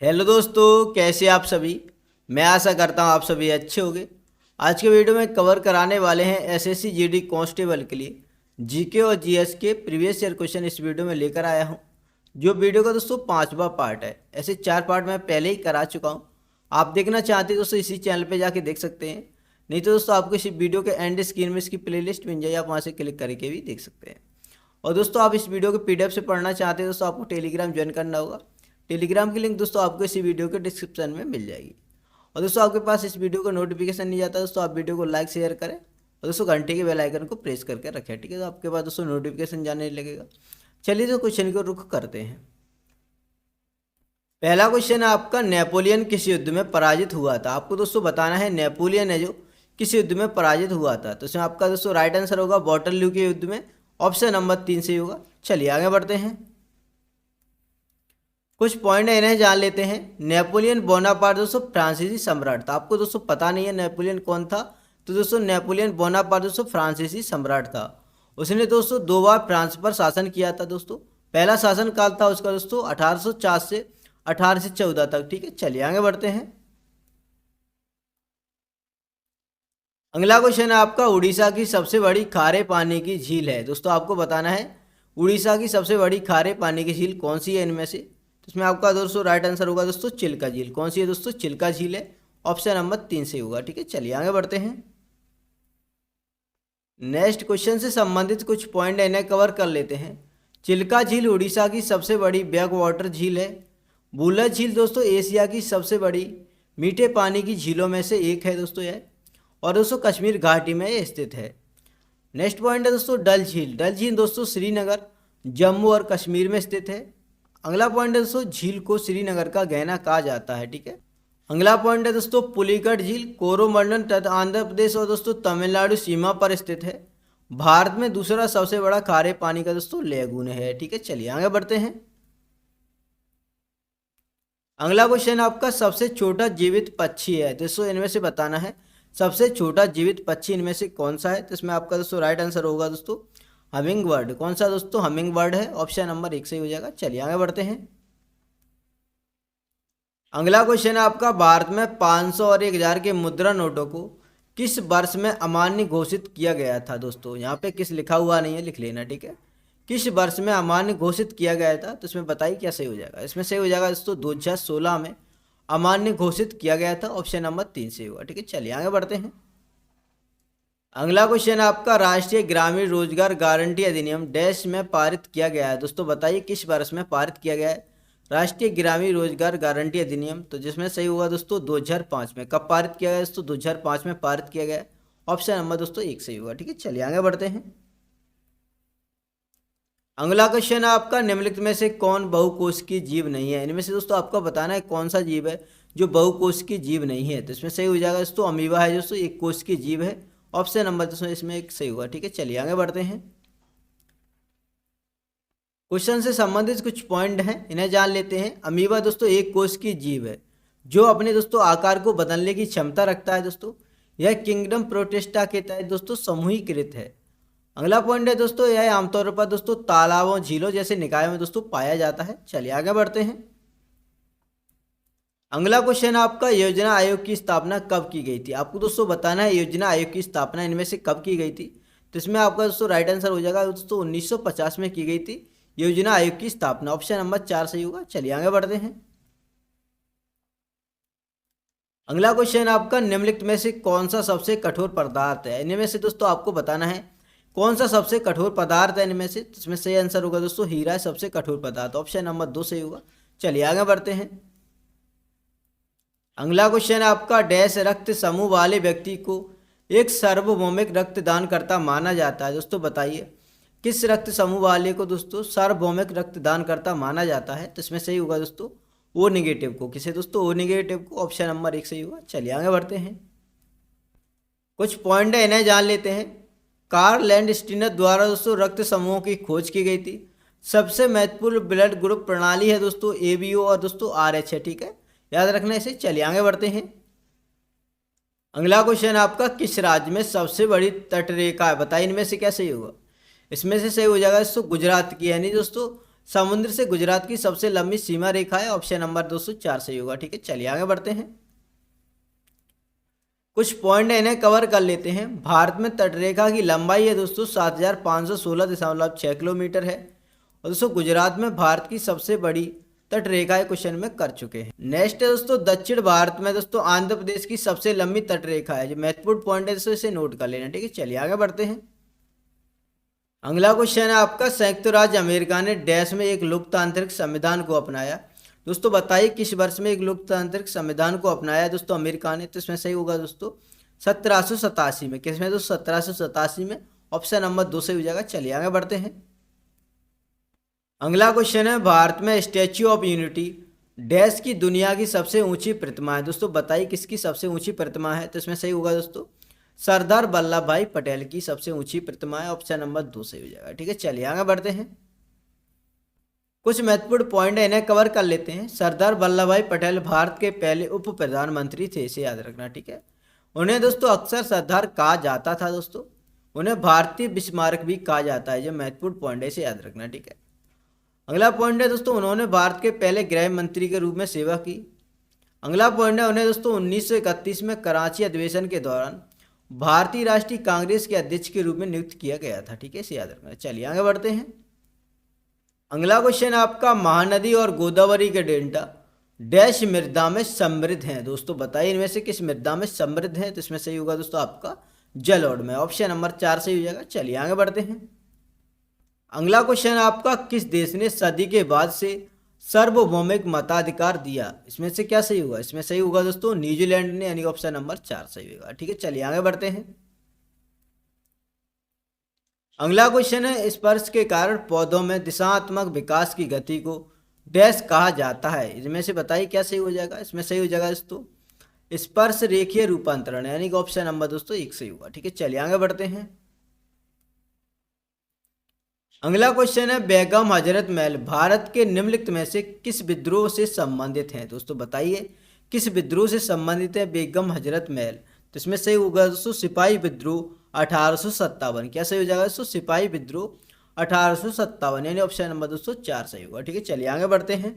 Hello दोस्तों, कैसे आप सभी। मैं आशा करता हूँ आप सभी अच्छे होंगे। आज के वीडियो में कवर कराने वाले हैं एसएससी जीडी कांस्टेबल के लिए जीके और जीएस के प्रीवियस ईयर क्वेश्चन इस वीडियो में लेकर आया हूँ। जो वीडियो का दोस्तों 5वां पार्ट है। ऐसे 4 पार्ट मैं पहले ही करा चुका हूँ। आप देखना चाहते हैं दोस्तों इसी चैनल पर जाके देख सकते हैं, नहीं तो दोस्तों आपको इस वीडियो के एंड स्क्रीन में इसकी प्लेलिस्ट मिल जाए, आप वहाँ से क्लिक करके भी देख सकते हैं। और दोस्तों आप इस वीडियो को पीडीएफ से पढ़ना चाहते हैं दोस्तों आपको टेलीग्राम ज्वाइन करना होगा। टेलीग्राम की लिंक दोस्तों आपको इसी वीडियो के डिस्क्रिप्शन में मिल जाएगी। और दोस्तों आपके पास इस वीडियो का नोटिफिकेशन नहीं जाता दोस्तों, आप वीडियो को लाइक शेयर करें और दोस्तों घंटे के बेल आइकन को प्रेस करके रखें, ठीक है। तो आपके पास दोस्तों नोटिफिकेशन जाने लगेगा। चलिए तो क्वेश्चन को रुख करते हैं। पहला क्वेश्चन है आपका, नेपोलियन किस युद्ध में पराजित हुआ था। आपको दोस्तों बताना है नेपोलियन है जो किस युद्ध में पराजित हुआ था। तो इसमें आपका दोस्तों राइट आंसर होगा वाटरलू के युद्ध में। ऑप्शन नंबर 3 से होगा। चलिए आगे बढ़ते हैं। कुछ पॉइंट इन्हें जान लेते हैं। नेपोलियन बोनापार्ट दोस्तों फ्रांसीसी सम्राट था। आपको दोस्तों पता नहीं है नेपोलियन कौन था, तो दोस्तों नेपोलियन बोनापार्ट दोस्तों फ्रांसीसी सम्राट था। उसने दोस्तों 2 बार फ्रांस पर शासन किया था दोस्तों। पहला शासन काल था उसका दोस्तों 1804 से 1814 तक, ठीक है। चलिए आगे बढ़ते हैं। अगला क्वेश्चन है आपका, उड़ीसा की सबसे बड़ी खारे पानी की झील है। दोस्तों आपको बताना है उड़ीसा की सबसे बड़ी खारे पानी की झील कौन सी है इनमें से। तो इसमें आपका दोस्तों राइट आंसर होगा दोस्तों चिल्का झील। कौन सी है दोस्तों? चिल्का झील है। ऑप्शन नंबर 3 से होगा, ठीक है। चलिए आगे बढ़ते हैं। नेक्स्ट क्वेश्चन से संबंधित कुछ पॉइंट इन्हें कवर कर लेते हैं। चिल्का झील उड़ीसा की सबसे बड़ी बैक वाटर झील है। बुलर झील दोस्तों एशिया की सबसे बड़ी मीठे पानी की झीलों में से एक है दोस्तों यह, और दोस्तों कश्मीर घाटी में ये स्थित है। नेक्स्ट पॉइंट है दोस्तों डल झील। डल झील दोस्तों श्रीनगर, जम्मू और कश्मीर में स्थित है। अगला पॉइंट है दोस्तों झील को श्रीनगर का गहना कहा जाता है, ठीक है। अगला पॉइंट है दोस्तों पुलिकट झील कोरोमंडल तथा आंध्र प्रदेश और दोस्तों तमिलनाडु सीमा पर स्थित है। भारत में दूसरा सबसे बड़ा खारे पानी का दोस्तों लेगून है, ठीक है। चलिए आगे बढ़ते हैं। अगला क्वेश्चन आपका, सबसे छोटा जीवित पक्षी है दोस्तों इनमें से बताना है सबसे छोटा जीवित पक्षी इनमें से कौन सा है। तो इसमें आपका दोस्तों राइट आंसर होगा दोस्तों हमिंग बर्ड। कौन सा दोस्तों? हमिंग बर्ड है। ऑप्शन नंबर 1 सही हो जाएगा। चलिए आगे बढ़ते हैं। अगला क्वेश्चन है आपका, भारत में 500 और 1000 के मुद्रा नोटों को किस वर्ष में अमान्य घोषित किया गया था। दोस्तों यहाँ पे किस लिखा हुआ नहीं है, लिख लेना, ठीक है। किस वर्ष में अमान्य घोषित किया गया था, तो इसमें बताइए क्या सही हो जाएगा। इसमें सही हो जाएगा दोस्तों 2016 में अमान्य घोषित किया गया था। ऑप्शन नंबर 3 से होगा, ठीक है। चलिए आगे बढ़ते हैं। अगला क्वेश्चन आपका, राष्ट्रीय ग्रामीण रोजगार गारंटी अधिनियम डैश में पारित किया गया है। दोस्तों बताइए किस वर्ष में पारित किया गया है राष्ट्रीय ग्रामीण रोजगार गारंटी अधिनियम। तो जिसमें सही हुआ दोस्तों 2005 में। कब पारित किया गया दोस्तों? 2005 में पारित किया गया। ऑप्शन नंबर दोस्तों 1 सही होगा, ठीक है। चलिए आगे बढ़ते हैं। अगला क्वेश्चन है आपका, निम्नलिखित में से कौन बहुकोशिकीय जीव नहीं है। इनमें से दोस्तों आपको बताना है कौन सा जीव है जो बहुकोशिकीय जीव नहीं है। तो इसमें सही हो जाएगा दोस्तों अमीबा है दोस्तों, एक कोशिकीय जीव है। ऑप्शन नंबर दोस्तों इसमें 1 सही होगा, ठीक है। चलिए आगे बढ़ते हैं। क्वेश्चन से संबंधित कुछ पॉइंट हैं इन्हें जान लेते हैं। अमीबा दोस्तों एक कोशिकीय जीव है जो अपने दोस्तों आकार को बदलने की क्षमता रखता है दोस्तों। यह किंगडम प्रोटिस्टा के तहत दोस्तों समूहीकृत है। अगला पॉइंट है दोस्तों, यह आमतौर पर दोस्तों तालाबों झीलों जैसे निकायों में दोस्तों पाया जाता है। चलिए आगे बढ़ते हैं। अगला क्वेश्चन आपका, योजना आयोग की स्थापना कब की गई थी। आपको दोस्तों बताना है योजना आयोग की स्थापना इनमें से कब की गई थी। तो इसमें आपका दोस्तों राइट आंसर हो जाएगा दोस्तों 1950 में की गई थी योजना आयोग की स्थापना। ऑप्शन नंबर 4 सही होगा। चलिए आगे बढ़ते हैं। अगला क्वेश्चन आपका, निम्नलिखित में से कौन सा सबसे कठोर पदार्थ है। इनमें से दोस्तों आपको बताना है कौन सा सबसे कठोर पदार्थ है इनमें से। इसमें सही आंसर होगा दोस्तों हीरा है सबसे कठोर पदार्थ। ऑप्शन नंबर 2 सही होगा। चलिए आगे बढ़ते हैं। अगला क्वेश्चन है आपका, डैश रक्त समूह वाले व्यक्ति को एक सार्वभौमिक रक्तदान करता माना जाता है। दोस्तों बताइए किस रक्त समूह वाले को दोस्तों सार्वभौमिक रक्तदान करता माना जाता है। तो इसमें सही होगा दोस्तों ओ निगेटिव को। किसे दोस्तों? ओ निगेटिव को। ऑप्शन नंबर 1 सही होगा। चलिए आगे बढ़ते हैं। कुछ पॉइंट है इन्हें जान लेते हैं। कार्ल लैंडस्टीनर द्वारा दोस्तों रक्त समूहों की खोज की गई थी। सबसे महत्वपूर्ण ब्लड ग्रुप प्रणाली है दोस्तों एबीओ और दोस्तों आरएच है, ठीक है। याद रखना इसे। चलिए आगे बढ़ते हैं। अगला क्वेश्चन आपका, किस राज्य में सबसे बड़ी तटरेखा है। बताइए इनमें से क्या सही होगा। इसमें से सही हो जाएगा दोस्तों गुजरात की, यानी दोस्तों समुद्र से गुजरात की सबसे लंबी सीमा रेखा है? ऑप्शन नंबर दोस्तों 4 सही होगा। ठीक है, चलिए आगे बढ़ते हैं। कुछ पॉइंट इन्हें कवर कर लेते हैं। भारत में तटरेखा की लंबाई है दोस्तों 7516.6 किलोमीटर है। और दोस्तों गुजरात में भारत की सबसे बड़ी तटरेखा है, क्वेश्चन में कर चुके हैं। नेक्स्ट है दोस्तों दक्षिण भारत में दोस्तों आंध्र प्रदेश की सबसे लंबी तटरेखा है। जो महत्वपूर्ण पॉइंट है दोस्तों इसे नोट कर लेना। ठीक है, चलिए आगे बढ़ते हैं। अगला क्वेश्चन है आपका, संयुक्त राज्य अमेरिका ने डैश में एक लोकतांत्रिक संविधान को अपनाया? दोस्तों बताइए किस वर्ष में एक लोकतांत्रिक संविधान को अपनाया दोस्तों अमेरिका ने? तो इसमें सही होगा दोस्तों 1787 में। किसमें दोस्तों 1787 में। ऑप्शन नंबर 2 सही हो जाएगा। चलिए आगे बढ़ते हैं। अगला क्वेश्चन है, भारत में स्टैच्यू ऑफ यूनिटी डैश की दुनिया की सबसे ऊंची प्रतिमा है? दोस्तों बताइए किसकी सबसे ऊंची प्रतिमा है? तो इसमें सही होगा दोस्तों सरदार वल्लभ भाई पटेल की सबसे ऊंची प्रतिमा है। ऑप्शन नंबर 2 सही हो जाएगा। ठीक है, चलिए आगे बढ़ते हैं। कुछ महत्वपूर्ण पॉइंट है इन्हें कवर कर लेते हैं। सरदार वल्लभ भाई पटेल भारत के पहले उप प्रधानमंत्री थे, इसे याद रखना। ठीक है, उन्हें दोस्तों अक्सर सरदार कहा जाता था। दोस्तों उन्हें भारतीय बिस्मार्क भी कहा जाता है। जो महत्वपूर्ण पॉइंट है इसे याद रखना। ठीक है, अगला पॉइंट है दोस्तों उन्होंने भारत के पहले गृह मंत्री के रूप में सेवा की। अगला पॉइंट है उन्हें दोस्तों 1931 में कराची अधिवेशन के दौरान भारतीय राष्ट्रीय कांग्रेस के अध्यक्ष के रूप में नियुक्त किया गया था। ठीक है, इसे याद रखना। चलिए आगे बढ़ते हैं। अगला क्वेश्चन आपका, महानदी और गोदावरी के डेल्टा डैश मृदा में समृद्ध हैं? दोस्तों बताइए इनमें से किस मृदा में समृद्ध है? तो इसमें सही होगा दोस्तों आपका जलोढ़ में। ऑप्शन नंबर 4 सही हो जाएगा। चलिए आगे बढ़ते हैं। अगला क्वेश्चन आपका, किस देश ने सदी के बाद से सार्वभौमिक मताधिकार दिया? इसमें से क्या सही होगा? इसमें सही होगा दोस्तों न्यूजीलैंड ने, यानी ऑप्शन नंबर 4 सही होगा। ठीक है, चलिए आगे बढ़ते हैं। अगला क्वेश्चन है, स्पर्श के कारण पौधों में दिशात्मक विकास की गति को डैश कहा जाता है? इसमें से बताइए क्या सही हो जाएगा? इसमें सही हो जाएगा दोस्तों स्पर्श रेखीय रूपांतरण, यानी कि ऑप्शन नंबर दोस्तों 1 सही होगा। ठीक है, चलिए आगे बढ़ते हैं। अगला क्वेश्चन है, बेगम हजरत महल भारत के निम्नलिखित में से किस विद्रोह से संबंधित हैं? दोस्तों बताइए किस विद्रोह से संबंधित है बेगम हजरत महल? तो इसमें सही होगा दोस्तों सिपाही विद्रोह 1857। क्या सही हो जाएगा दोस्तों सिपाही विद्रोह 1857, यानी ऑप्शन नंबर दोस्तों 4 सही होगा। ठीक है, चलिए आगे बढ़ते हैं।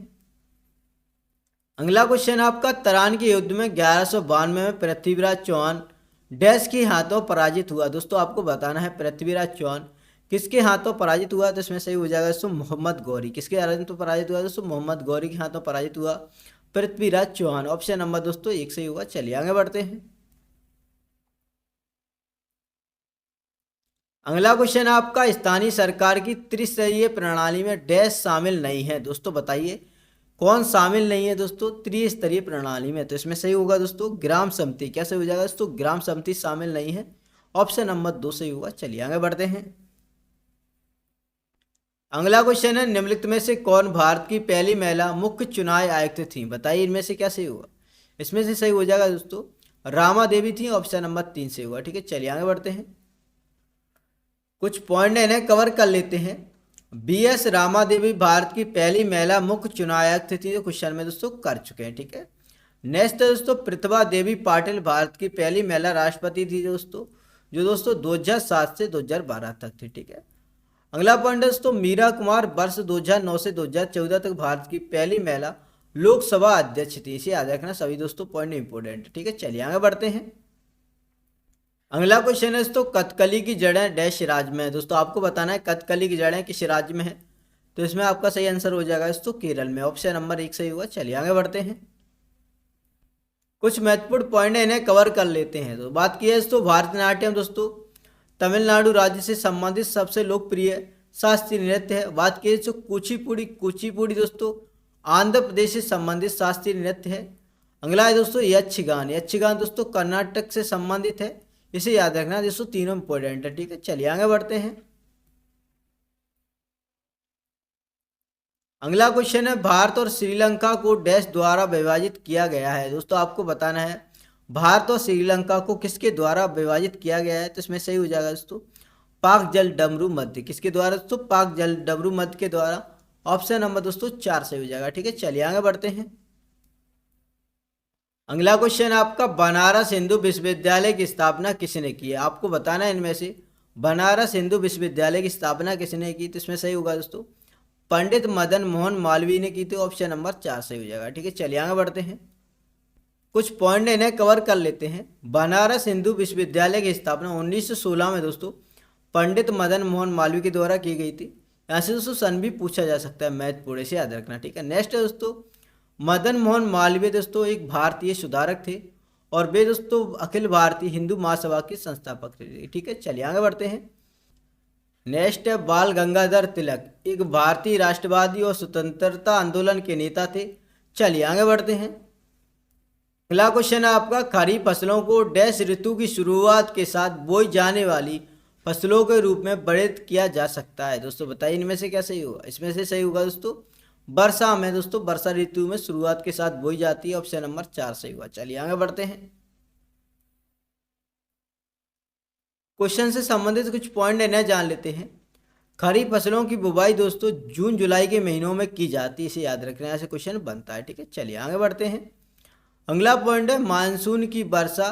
अगला क्वेश्चन आपका, तरान के युद्ध में 1192 में पृथ्वीराज चौहान डैश के हाथों पराजित हुआ? दोस्तों आपको बताना है पृथ्वीराज चौहान किसके हाथों पराजित हुआ? तो इसमें सही हो जाएगा दोस्तों मोहम्मद गौरी। किसके हाथों पराजित हुआ दोस्तों? मोहम्मद गौरी के हाथों पराजित हुआ पृथ्वीराज चौहान। ऑप्शन नंबर दोस्तों 1 सही होगा। चलिए आगे बढ़ते हैं। अगला क्वेश्चन आपका, स्थानीय सरकार की त्रिस्तरीय प्रणाली में डैश शामिल नहीं है? दोस्तों बताइए कौन शामिल नहीं है दोस्तों त्रिस्तरीय प्रणाली में? तो इसमें सही होगा दोस्तों ग्राम समिति। क्या सही हो जाएगा दोस्तों ग्राम समिति शामिल नहीं है। ऑप्शन नंबर 2 सही होगा। चलिए आगे बढ़ते हैं। अगला क्वेश्चन है, निम्नलिखित में से कौन भारत की पहली महिला मुख्य चुनाव आयुक्त थी? बताइए इनमें से क्या सही होगा? इसमें से सही हो जाएगा दोस्तों रामा देवी थी। ऑप्शन नंबर 3 सही होगा। ठीक है, चलिए आगे बढ़ते हैं। कुछ पॉइंट है इन्हें कवर कर लेते हैं। BS रामा देवी भारत की पहली महिला मुख्य चुनाव आयुक्त थी, जो क्वेश्चन में दोस्तों कर चुके हैं। ठीक है, नेक्स्ट है दोस्तों प्रतिभा देवी पाटिल भारत की पहली महिला राष्ट्रपति थी दोस्तों, जो दोस्तों 2007 से 2012 तक थी। ठीक है, अगला पॉइंट है दोस्तों मीरा कुमार वर्ष 2009 से 2014 तक भारत की पहली महिला लोकसभा अध्यक्ष थी। इसे याद रखना सभी दोस्तों, पॉइंट इंपोर्टेंट है। ठीक है, चलिए आगे बढ़ते हैं। अगला क्वेश्चन है दोस्तों कथकली की जड़ें डैश राज्य में है? दोस्तों आपको बताना है कथकली की जड़ें किस राज्य में है? तो इसमें आपका सही आंसर हो जाएगा दोस्तों केरल में। ऑप्शन नंबर 1 सही होगा। चलिए आगे बढ़ते हैं। कुछ महत्वपूर्ण पॉइंट है इन्हें कवर कर लेते हैं। तो बात की है दोस्तों भारतनाट्यम दोस्तों तमिलनाडु राज्य से संबंधित सबसे लोकप्रिय शास्त्रीय नृत्य है। बात की तो कुचिपुड़ी दोस्तों आंध्र प्रदेश से संबंधित शास्त्रीय नृत्य है। अगला है दोस्तों यक्षगान दोस्तों कर्नाटक से संबंधित है। इसे याद रखना दोस्तों, तीनों इंपॉर्टेंट है। ठीक है, चलिए आगे बढ़ते हैं। अगला क्वेश्चन है भारत और श्रीलंका को डैश द्वारा विभाजित किया गया है? दोस्तों आपको बताना है भारत और श्रीलंका को किसके द्वारा विभाजित किया गया है? तो इसमें सही हो जाएगा दोस्तों पाक जल डमरू मध्य। किसके द्वारा दोस्तों? पाक जल डमरू मध्य के द्वारा। ऑप्शन नंबर दोस्तों 4 सही हो जाएगा। ठीक है, चलिए आगे बढ़ते हैं। अगला क्वेश्चन आपका बनारस हिंदू विश्वविद्यालय की स्थापना किसने की है? आपको बताना है इनमें से बनारस हिंदू विश्वविद्यालय की स्थापना किसने की? तो इसमें सही होगा दोस्तों पंडित मदन मोहन मालवीय ने की थी, ऑप्शन नंबर 4 सही हो जाएगा। ठीक है, चलिए आगे बढ़ते हैं, कुछ पॉइंट इन्हें कवर कर लेते हैं। बनारस हिंदू विश्वविद्यालय की स्थापना 1916 में दोस्तों पंडित मदन मोहन मालवीय के द्वारा की गई थी। यहाँ से दोस्तों सन भी पूछा जा सकता है, महत्वपूर्ण से याद रखना। ठीक है, नेक्स्ट है दोस्तों, मदन मोहन मालवीय दोस्तों एक भारतीय सुधारक थे और वे दोस्तों अखिल भारतीय हिंदू महासभा के संस्थापक थे। ठीक है, चलिए आगे बढ़ते हैं। नेक्स्ट है बाल गंगाधर तिलक, एक भारतीय राष्ट्रवादी और स्वतंत्रता आंदोलन के नेता थे। चलिए आगे बढ़ते हैं। अगला क्वेश्चन है आपका, खरीफ फसलों को डैश ऋतु की शुरुआत के साथ बोई जाने वाली फसलों के रूप में वर्णित किया जा सकता है। दोस्तों बताइए इनमें से क्या सही होगा। इसमें से सही होगा दोस्तों वर्षा में, दोस्तों वर्षा ऋतु में शुरुआत के साथ बोई जाती है, ऑप्शन नंबर 4 सही हुआ। चलिए आगे बढ़ते हैं, क्वेश्चन से संबंधित कुछ पॉइंट इन्हें जान लेते हैं। खरीफ फसलों की बुवाई दोस्तों जून जुलाई के महीनों में की जाती है, इसे याद रखना, ऐसे क्वेश्चन बनता है। ठीक है, चलिए आगे बढ़ते हैं। अगला पॉइंट है मानसून की वर्षा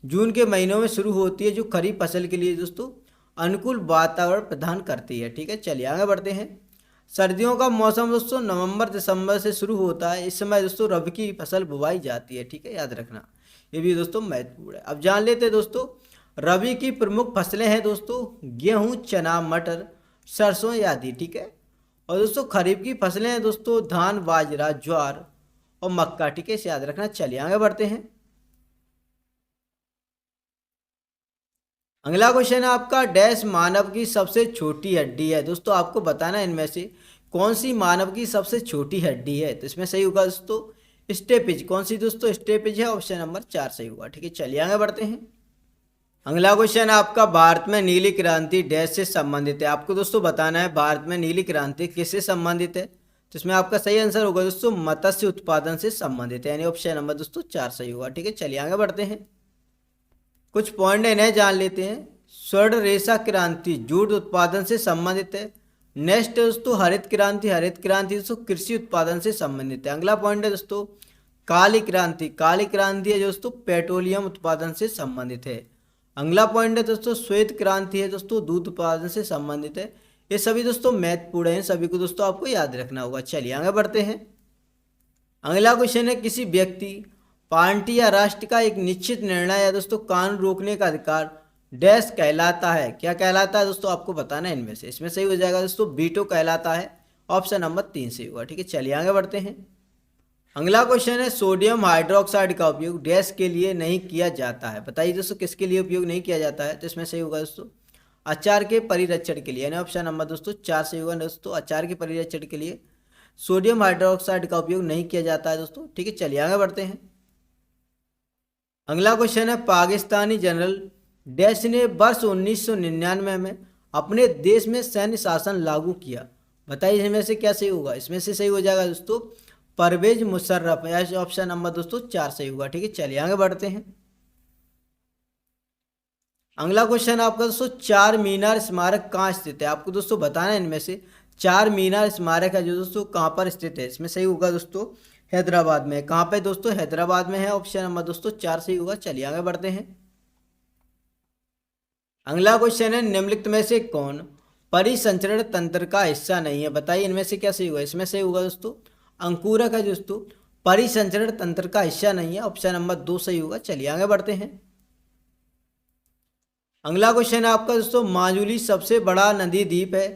जून के महीनों में शुरू होती है, जो खरीफ फसल के लिए दोस्तों अनुकूल वातावरण प्रदान करती है। ठीक है, चलिए आगे बढ़ते हैं। सर्दियों का मौसम दोस्तों नवंबर दिसंबर से शुरू होता है, इस समय दोस्तों रबी की फसल बुवाई जाती है। ठीक है, याद रखना, ये भी दोस्तों महत्वपूर्ण है। अब जान लेते हैं दोस्तों रबी की प्रमुख फसलें हैं दोस्तों गेहूं, चना, मटर, सरसों आदि। ठीक है, और दोस्तों खरीफ की फसलें हैं दोस्तों धान, बाजरा, ज्वार और मक्का। ठीक है, इसे याद रखना। चलिए आगे बढ़ते हैं। अगला क्वेश्चन है आपका, डैश मानव की सबसे छोटी हड्डी है। दोस्तों आपको बताना है इनमें से कौन सी मानव की सबसे छोटी हड्डी है। तो इसमें सही होगा दोस्तों स्टेपिज। कौन सी दोस्तों स्टेपिज है, ऑप्शन नंबर 4 सही होगा। ठीक है, चलिए आगे बढ़ते हैं। अगला क्वेश्चन है आपका, भारत में नीली क्रांति डैश से संबंधित है। आपको दोस्तों बताना है भारत में नीली क्रांति किससे संबंधित है। तो इसमें आपका सही आंसर होगा दोस्तों मत्स्य उत्पादन से संबंधित है, यानी ऑप्शन नंबर दोस्तों 4 सही होगा। ठीक है, चलिए आगे बढ़ते हैं, कुछ पॉइंट इन्हें जान लेते हैं। स्वर्ण रेशा क्रांति जूट उत्पादन से संबंधित है। नेक्स्ट दोस्तों हरित क्रांति, हरित क्रांति दोस्तों कृषि उत्पादन से संबंधित है। अगला पॉइंट है दोस्तों काली क्रांति, काली क्रांति है दोस्तों पेट्रोलियम उत्पादन से संबंधित है। अगला पॉइंट है दोस्तों श्वेत क्रांति है दोस्तों दूध उत्पादन से संबंधित है। ये सभी दोस्तों महत्वपूर्ण हैं, सभी को दोस्तों आपको याद रखना होगा। चलिए आगे बढ़ते हैं। अगला क्वेश्चन है, किसी व्यक्ति, पार्टी या राष्ट्र का एक निश्चित निर्णय या दोस्तों कानून रोकने का अधिकार डैश कहलाता है। क्या कहलाता है दोस्तों, आपको बताना है इनमें से। इसमें सही हो जाएगा दोस्तों वीटो कहलाता है, ऑप्शन नंबर 3 सही होगा। ठीक है, चलिए आगे बढ़ते हैं। अगला क्वेश्चन है, सोडियम हाइड्रोक्साइड का उपयोग डैश के लिए नहीं किया जाता है। बताइए दोस्तों किसके लिए उपयोग नहीं किया जाता है। तो इसमें सही होगा दोस्तों अचार के परिरक्षण के लिए, यानी ऑप्शन नंबर दोस्तों 4 सही होगा दोस्तों। अचार के परिरक्षण के लिए सोडियम हाइड्रोक्साइड का उपयोग नहीं किया जाता है दोस्तों। ठीक है, चलिए आगे बढ़ते हैं। अगला क्वेश्चन है, पाकिस्तानी जनरल डैश ने वर्ष 1999 में अपने देश में सैन्य शासन लागू किया। बताइए इसमें से क्या सही होगा। इसमें से सही हो जाएगा दोस्तों परवेज मुशर्रफ, ऑप्शन नंबर दोस्तों 4 सही होगा। ठीक है, चलिए आगे बढ़ते हैं। अगला क्वेश्चन आपका दोस्तों चार मीनार स्मारक कहाँ स्थित है। आपको दोस्तों बताना है इनमें से चार मीनार स्मारक है जो दोस्तों कहाँ पर स्थित है। इसमें सही होगा दोस्तों हैदराबाद में। कहाँ पे दोस्तों, हैदराबाद में है, ऑप्शन नंबर दोस्तों 4 सही होगा। चलिए आगे बढ़ते हैं। अगला क्वेश्चन है, निम्नलिखित में से कौन परिसंचरण तंत्र का हिस्सा नहीं है। बताइए इनमें से क्या सही होगा। इसमें सही होगा दोस्तों अंकुरक है दोस्तों परिसंचरण तंत्र का हिस्सा नहीं है, ऑप्शन नंबर 2 सही होगा। चलिए आगे बढ़ते हैं। अगला क्वेश्चन है आपका दोस्तों माजुली सबसे बड़ा नदी द्वीप है,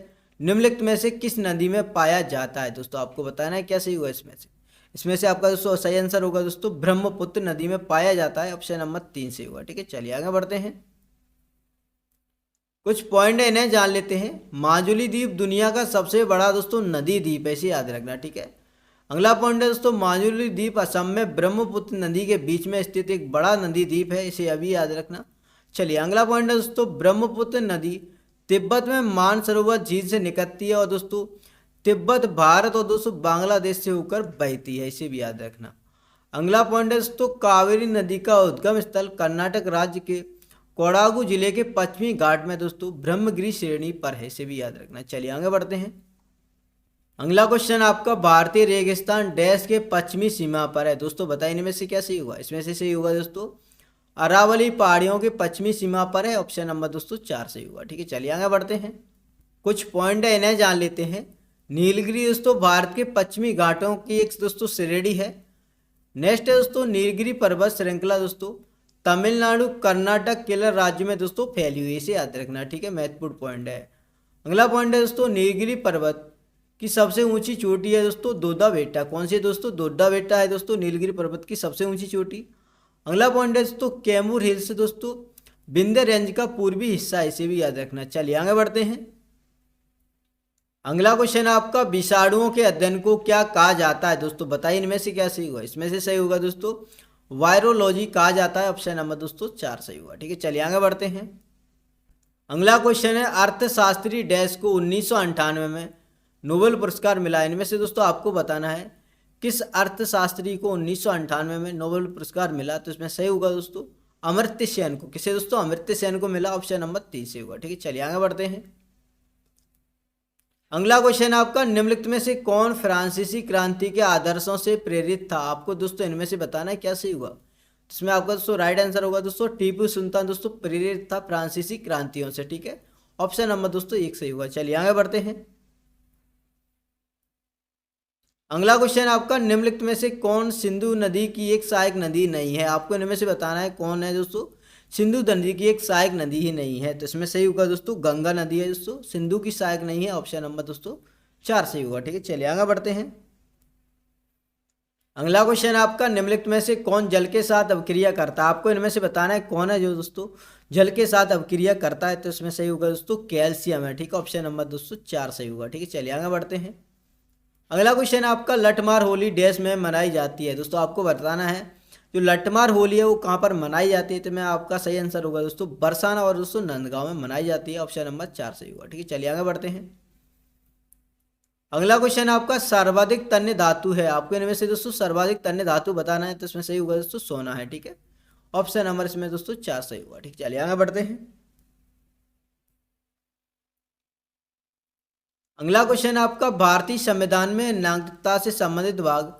निम्नलिखित में से किस नदी में पाया जाता है। दोस्तों आपको बताना है क्या सही हुआ इसमें से आपका दोस्तों सही आंसर होगा दोस्तों ब्रह्मपुत्र नदी में पाया जाता है, ऑप्शन नंबर 3 सही होगा। ठीक है, चलिए आगे बढ़ते हैं। कुछ पॉइंट है इन्हें जान लेते हैं। माजुली द्वीप दुनिया का सबसे बड़ा दोस्तों नदी द्वीप है, इसे याद रखना। ठीक है, अगला पॉइंट है दोस्तों माजुली द्वीप असम में ब्रह्मपुत्र नदी के बीच में स्थित एक बड़ा नदी द्वीप है, इसे अभी याद रखना। चलिए अगला पॉइंट है दोस्तों ब्रह्मपुत्र नदी तिब्बत में मानसरोवर झील से निकलती है और दोस्तों तिब्बत भारत और दोस्तों बांग्लादेश से होकर बहती है, इसे भी याद रखना। अगला पॉइंट है दोस्तों कावेरी नदी का उद्गम स्थल कर्नाटक राज्य के कोडागु जिले के पश्चिमी घाट में दोस्तों ब्रह्मगिरी श्रेणी पर है, इसे भी याद रखना। चलिए आगे बढ़ते हैं। अगला क्वेश्चन आपका भारतीय रेगिस्तान डैश के पश्चिमी सीमा पर है। दोस्तों बताइए इनमें से क्या सही होगा। इसमें से सही होगा दोस्तों अरावली पहाड़ियों के पश्चिमी सीमा पर है, ऑप्शन नंबर दोस्तों 4 सही होगा। ठीक है, चलिए आगे बढ़ते हैं। कुछ पॉइंट है इन्हें जान लेते हैं। नीलगिरी दोस्तों भारत के पश्चिमी घाटों की एक दोस्तों श्रेणी है। नेक्स्ट है दोस्तों नीलगिरी पर्वत श्रृंखला दोस्तों तमिलनाडु कर्नाटक केरल राज्य में दोस्तों फैली हुई है, इसे याद रखना, ठीक है, महत्वपूर्ण पॉइंट है। अगला पॉइंट है दोस्तों नीलगिरी पर्वत की सबसे ऊंची चोटी है दोस्तों दोड्डा बेट्टा। कौन सी दोस्तों? दोड्डा बेट्टा है दोस्तों नीलगिरी पर्वत की सबसे ऊंची चोटी। अगला पॉइंट है दोस्तों कैमूर हिल्स दोस्तों विंध्य रेंज का पूर्वी हिस्सा है, इसे भी याद रखना। चलिए आगे बढ़ते हैं। अगला क्वेश्चन है आपका विषाणुओं के अध्ययन को क्या कहा जाता है दोस्तों? बताइए इनमें से क्या सही होगा। इसमें से सही होगा दोस्तों वायरोलॉजी कहा जाता है, ऑप्शन नंबर दोस्तों 4 सही होगा, ठीक है। चलिए आगे बढ़ते हैं। अगला क्वेश्चन है अर्थशास्त्री डैश को 1998 में नोबेल पुरस्कार मिला। इनमें से दोस्तों आपको बताना है किस अर्थशास्त्री को 1998 में नोबेल पुरस्कार मिला। तो इसमें सही होगा दोस्तों अमर्त्य सेन को। किसे दोस्तों? अमर्त्य सेन को मिला, ऑप्शन नंबर 3 सही होगा, ठीक है। चलिए आगे बढ़ते हैं। अगला क्वेश्चन आपका निम्नलिखित में से कौन फ्रांसीसी क्रांति के आदर्शों से प्रेरित था? आपको दोस्तों इनमें से बताना है क्या सही हुआ। इसमें आपका दोस्तों राइट आंसर होगा दोस्तों टीपू सुल्तान दोस्तों प्रेरित था फ्रांसीसी क्रांतियों से, ठीक है। ऑप्शन नंबर दोस्तों 1 सही होगा। चलिए आगे बढ़ते हैं। अगला क्वेश्चन आपका निम्नलिखित में से कौन सिंधु नदी की एक सहायक नदी नहीं है? आपको इनमें से बताना है कौन है दोस्तों सिंधु नदी की एक सहायक नदी ही नहीं है। तो इसमें सही होगा दोस्तों गंगा नदी है दोस्तों, सिंधु की सहायक नहीं है, ऑप्शन नंबर दोस्तों 4 सही होगा, ठीक है। चलिए आगे बढ़ते हैं। अगला क्वेश्चन आपका निम्नलिखित में से कौन जल के साथ अभिक्रिया करता है? आपको इनमें से बताना है कौन है जो दोस्तों जल के साथ अभिक्रिया करता है। तो इसमें सही होगा दोस्तों कैल्शियम है, ठीक है। ऑप्शन नंबर दोस्तों 4 सही होगा, ठीक है। चलिए आगे बढ़ते हैं। अगला क्वेश्चन आपका लठमार होली डैश में मनाई जाती है। दोस्तों आपको बताना है जो लठमार होली है वो कहाँ पर मनाई जाती है। तो मैं आपका सही आंसर होगा दोस्तों बरसाना और दोस्तों नंदगांव में मनाई जाती है, ऑप्शन नंबर 4 सही होगा, ठीक है। चलिए आगे बढ़ते हैं। अगला क्वेश्चन आपका सर्वाधिक तन्य धातु है। आपको इनमें से दोस्तों सर्वाधिक तन्य धातु बताना है। तो इसमें सही होगा दोस्तों सोना है, ठीक है। ऑप्शन नंबर इसमें दोस्तों 4 सही होगा, ठीक है। चलिए आगे बढ़ते हैं। अगला क्वेश्चन आपका भारतीय संविधान में नागरिकता से संबंधित भाग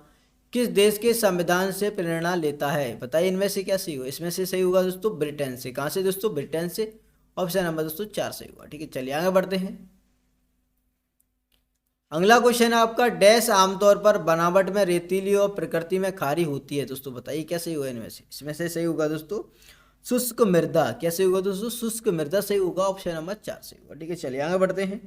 किस देश के संविधान से प्रेरणा लेता है? बताइए इनमें से क्या सही होगा। इसमें से सही होगा दोस्तों ब्रिटेन से। कहाँ से दोस्तों? ब्रिटेन से, ऑप्शन नंबर दोस्तों 4 सही होगा, ठीक है। चलिए आगे बढ़ते हैं। अगला क्वेश्चन आपका डैश आमतौर पर बनावट में रेतीली और प्रकृति में खारी होती है। दोस्तों बताइए क्या सही होगा इनमें से। इसमें से सही होगा दोस्तों शुष्क मृदा। क्या सही होगा दोस्तों? शुष्क मृदा सही होगा, ऑप्शन नंबर 4 सही होगा, ठीक है। चलिए आगे बढ़ते हैं।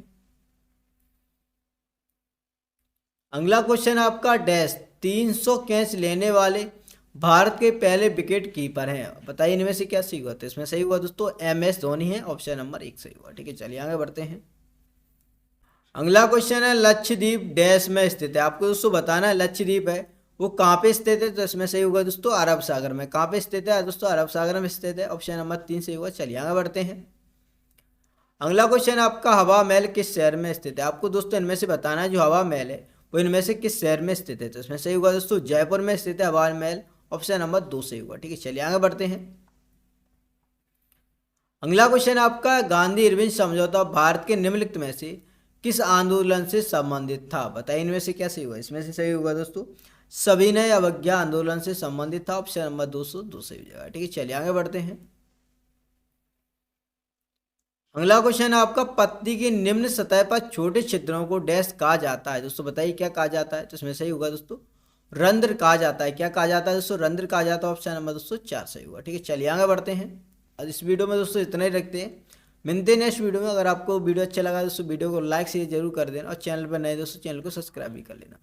अगला क्वेश्चन आपका डैश 300 कैच लेने वाले भारत के पहले विकेट कीपर हैं। बताइए इनमें से क्या सही हुआ। तो इसमें सही हुआ दोस्तों MS धोनी है, ऑप्शन नंबर 1 सही हुआ, ठीक है। चलिए आगे बढ़ते हैं। अगला क्वेश्चन है लक्षद्वीप डैश में स्थित है। आपको दोस्तों बताना है लक्षद्वीप है वो कहाँ पे स्थित है। तो इसमें सही होगा दोस्तों अरब सागर में। कहाँ पे स्थित है दोस्तों? अरब सागर में स्थित है, ऑप्शन नंबर 3 सही होगा। चलिए आगे बढ़ते हैं। अगला क्वेश्चन आपका हवा महल किस शहर में स्थित है? आपको दोस्तों इनमें से बताना है जो हवा महल है वो इनमें से किस शहर में स्थित है। तो इसमें सही होगा दोस्तों जयपुर में स्थित है हवा महल, ऑप्शन नंबर 2 सही होगा, ठीक है। चलिए आगे बढ़ते हैं। अगला क्वेश्चन आपका गांधी इरविन समझौता भारत के निम्नलिखित में से किस आंदोलन से संबंधित था? बताइए इनमें से क्या सही होगा। इसमें से सही होगा दोस्तों सविनय अवज्ञा आंदोलन से संबंधित था, ऑप्शन नंबर 202 सही हो जाएगा, ठीक है। चलिए आगे बढ़ते हैं। अगला क्वेश्चन है आपका पत्ती की निम्न सतह पर छोटे छिद्रों को डैश कहा जाता है। दोस्तों बताइए क्या कहा जाता है। तो इसमें सही होगा दोस्तों रंध्र कहा जाता है। क्या कहा जाता है दोस्तों? रंध्र कहा जाता है, ऑप्शन नंबर दोस्तों 4 सही होगा, ठीक है। चलिए आगे बढ़ते हैं। आज इस वीडियो में दोस्तों इतना ही रखते हैं, मिलते हैं नेक्स्ट वीडियो में। अगर आपको वीडियो अच्छा लगा दोस्तों वीडियो को लाइक शेयर जरूर कर देना और चैनल पर नए दोस्तों चैनल को सब्सक्राइब भी कर लेना।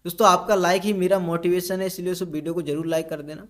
दोस्तों आपका लाइक ही मेरा मोटिवेशन है, इसलिए दोस्तों वीडियो को जरूर लाइक कर देना।